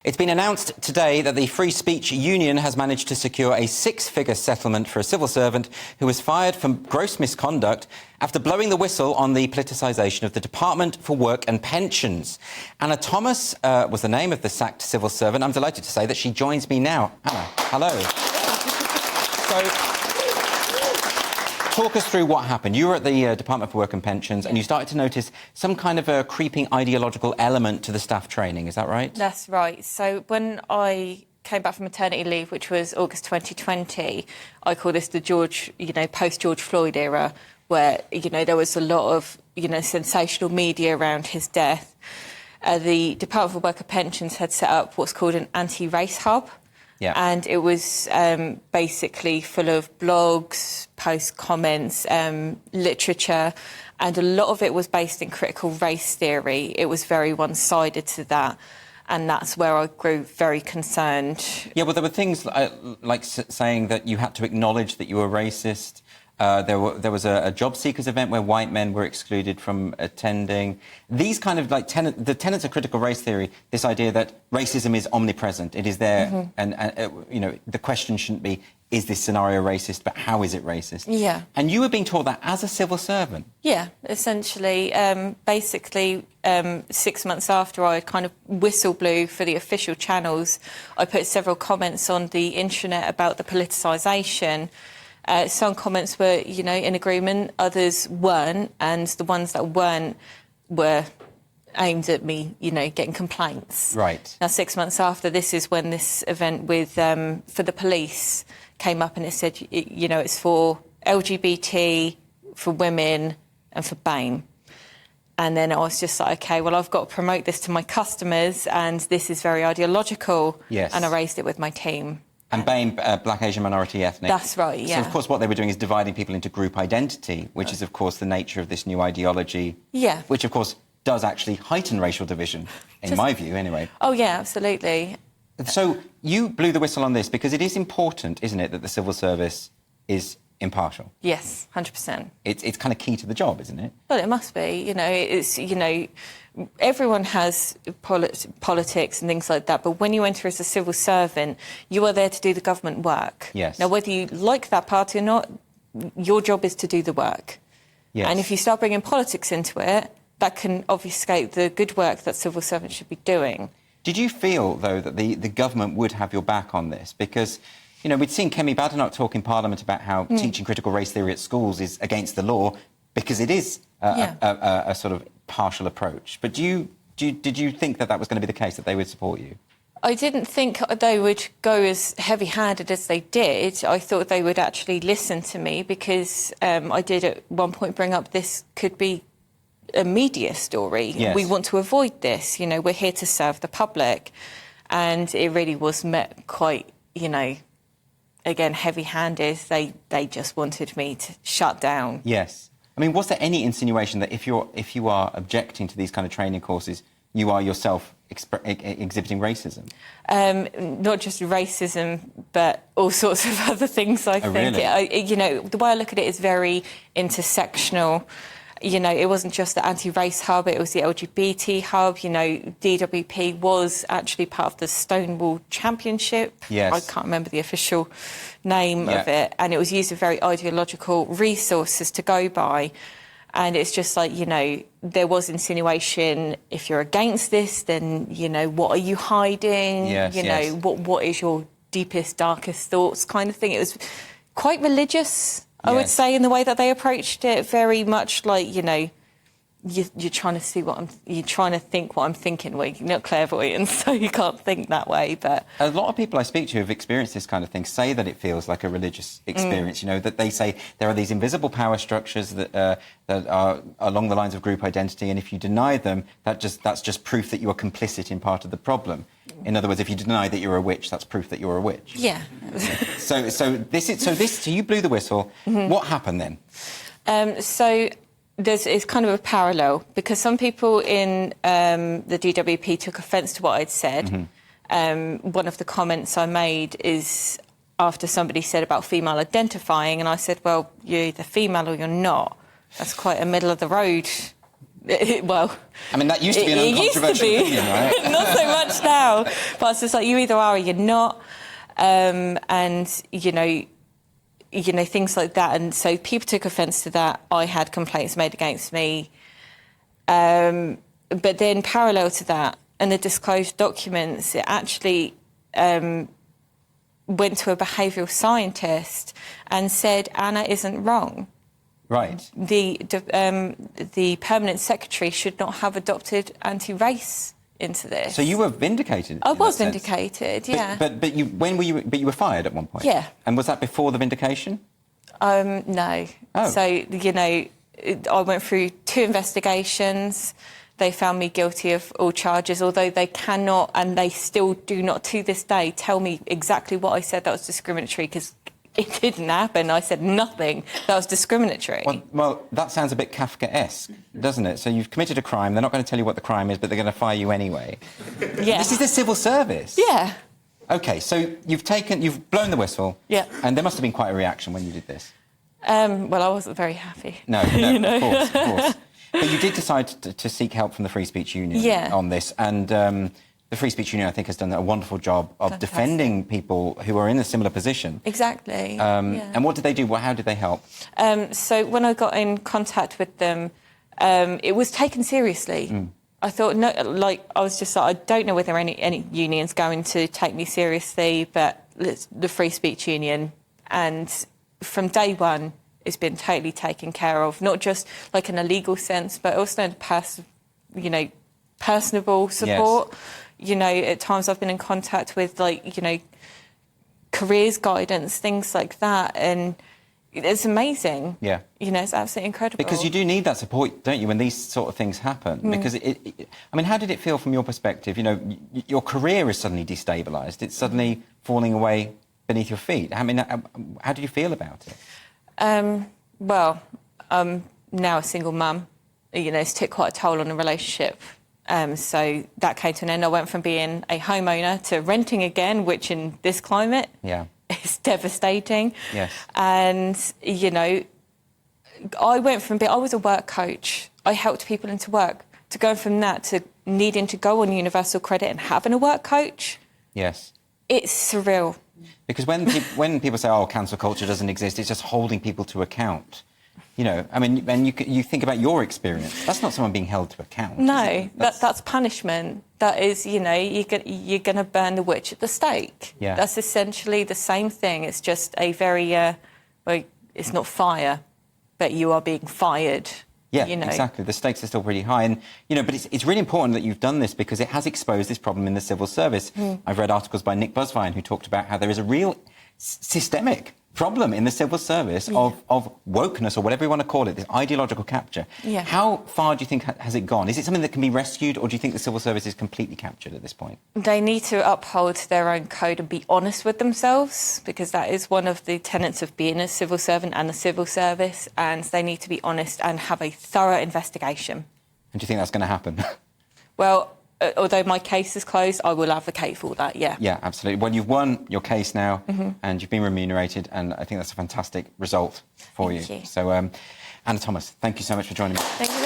It's been announced today that the Free Speech Union has managed to secure a six-figure settlement for a civil servant who was fired for gross misconduct after blowing the whistle on the politicisation of the Department for Work and Pensions. Anna Thomas was the name of the sacked civil servant. I'm delighted to say that she joins me now. Anna, hello. Talk us through what happened. You were at the Department for Work and Pensions and you started to notice some kind of a creeping ideological element to the staff training, is that right? That's right. So when I came back from maternity leave, which was August 2020, I call this the post-George Floyd era, where, there was a lot of, sensational media around his death. The Department for Work and Pensions had set up what's called an anti-race hub. Yeah. And it was basically full of blogs, post comments, literature, and a lot of it was based in critical race theory. It was very one-sided to that, and that's where I grew very concerned. Yeah, well, there were things like saying that you had to acknowledge that you were racist. There was a job seekers event where white men were excluded from attending. These kind of the tenets of critical race theory, this idea that racism is omnipresent, it is there, and the question shouldn't be, is this scenario racist, but how is it racist? Yeah. And you were being taught that as a civil servant? Yeah, essentially. Basically, 6 months after I kind of whistle blew for the official channels, I put several comments on the internet about the politicisation. Some comments were, in agreement, others weren't, and the ones that weren't were aimed at me, getting complaints. Right. Now, 6 months after, this is when this event with for the police came up, and it said, it's for LGBT, for women, and for BAME. And then I was just like, OK, well, I've got to promote this to my customers, and this is very ideological. Yes. And I raised it with my team. And BAME, Black, Asian, Minority, Ethnic. That's right, yeah. So, of course, what they were doing is dividing people into group identity, which is, of course, the nature of this new ideology. Yeah. Which, of course, does actually heighten racial division, in my view, anyway. Oh, yeah, absolutely. So you blew the whistle on this because it is important, isn't it, that the civil service is impartial? Yes, 100%. It's kind of key to the job, isn't it? Well, it must be. Everyone has politics and things like that, but when you enter as a civil servant, you are there to do the government work. Yes. Now, whether you like that party or not, your job is to do the work. Yes. And if you start bringing politics into it, that can obfuscate the good work that civil servants should be doing. Did you feel, though, that the government would have your back on this? Because, we'd seen Kemi Badenoch talk in Parliament about how teaching critical race theory at schools is against the law because it is a sort of partial approach. But did you think that was going to be the case, that they would support you? I didn't think they would go as heavy-handed as they did. I thought they would actually listen to me because I did at one point bring up this could be a media story. Yes. We want to avoid this. We're here to serve the public. And it really was met quite, again, heavy-handed. They just wanted me to shut down. Yes. I mean, was there any insinuation that if you are objecting to these kind of training courses, you are yourself exhibiting racism? Not just racism, but all sorts of other things, I think. Really? The way I look at it is very intersectional. It wasn't just the anti-race hub, it was the LGBT hub. DWP was actually part of the Stonewall Championship. Yes. I can't remember the official name of it. And it was used as very ideological resources to go by. And it's just like, there was insinuation, if you're against this, then, what are you hiding? Yes, What is your deepest, darkest thoughts kind of thing. It was quite religious, I would say, in the way that they approached it, very much like, you're trying to see you're trying to think what I'm thinking. Well, you're not clairvoyant, so you can't think that way. But a lot of people I speak to who've experienced this kind of thing say that it feels like a religious experience. That they say there are these invisible power structures that are along the lines of group identity, and if you deny them, that's just proof that you are complicit in part of the problem. In other words, if you deny that you're a witch, that's proof that you're a witch. Yeah. So you blew the whistle. What happened then? It's kind of a parallel because some people in the DWP took offence to what I'd said. One of the comments I made is after somebody said about female identifying, and I said, well, you're either female or you're not. That's quite a middle of the road Well, I mean, that used to be an uncontroversial opinion, right? Not so much now. But it's just like, you either are or you're not. And, you know, things like that. And so people took offence to that. I had complaints made against me. But then parallel to that, and the disclosed documents, it actually went to a behavioural scientist and said, Anna isn't wrong. Right. The permanent secretary should not have adopted anti-race into this. So you were vindicated. I was vindicated, yeah. But you were fired at one point. Yeah. And was that before the vindication? No. Oh. So, you know, I went through 2 investigations. They found me guilty of all charges, although they cannot, and they still do not to this day, tell me exactly what I said that was discriminatory, because it didn't happen. I said nothing that was discriminatory. Well, that sounds a bit Kafkaesque, doesn't it? So you've committed a crime. They're not going to tell you what the crime is, but they're going to fire you anyway. Yeah. This is the civil service. Yeah. OK, so you've blown the whistle. Yeah. And there must have been quite a reaction when you did this. Well, I wasn't very happy. No, You know? of course. But you did decide to seek help from the Free Speech Union on this. And the Free Speech Union, I think, has done a wonderful job of defending people who are in a similar position. Exactly. And what did they do? How did they help? So when I got in contact with them, it was taken seriously. I thought, no, like, I was just like, I don't know whether any union's going to take me seriously, but the Free Speech Union. And from day one, it's been totally taken care of, not just like in a legal sense, but also in personable support. Yes. You know, at times I've been in contact with, like, you know, careers guidance, things like that, and it's amazing. Yeah. You know, it's absolutely incredible. Because you do need that support, don't you, when these sort of things happen? Because, I mean, how did it feel from your perspective? You know, your career is suddenly destabilised. It's suddenly falling away beneath your feet. I mean, how do you feel about it? Well, I'm now a single mum. You know, it's took quite a toll on the relationship. So that came to an end. I went from being a homeowner to renting again, which in this climate is devastating. Yes. And, you know, I was a work coach. I helped people into work. To go from that to needing to go on universal credit and having a work coach. Yes. It's surreal. Because when people say, oh, cancel culture doesn't exist, it's just holding people to account. You know, I mean, and you think about your experience. That's not someone being held to account. No, that's punishment. That is, you know, you're going to burn the witch at the stake. Yeah. That's essentially the same thing. It's just a very, well, it's not fire, but you are being fired. Yeah, you know. Exactly. The stakes are still pretty high. And, you know, but it's really important that you've done this because it has exposed this problem in the civil service. I've read articles by Nick Busvine who talked about how there is a real systemic problem in the civil service of wokeness, or whatever you want to call it, this ideological capture. Yeah. How far do you think has it gone? Is it something that can be rescued, or do you think the civil service is completely captured at this point? They need to uphold their own code and be honest with themselves, because that is one of the tenets of being a civil servant and the civil service, and they need to be honest and have a thorough investigation. And do you think that's going to happen? Well, although my case is closed, I will advocate for that, yeah. Yeah, absolutely. Well, you've won your case now and you've been remunerated, and I think that's a fantastic result for you. Thank you. So, Anna Thomas, thank you so much for joining me. Thank you.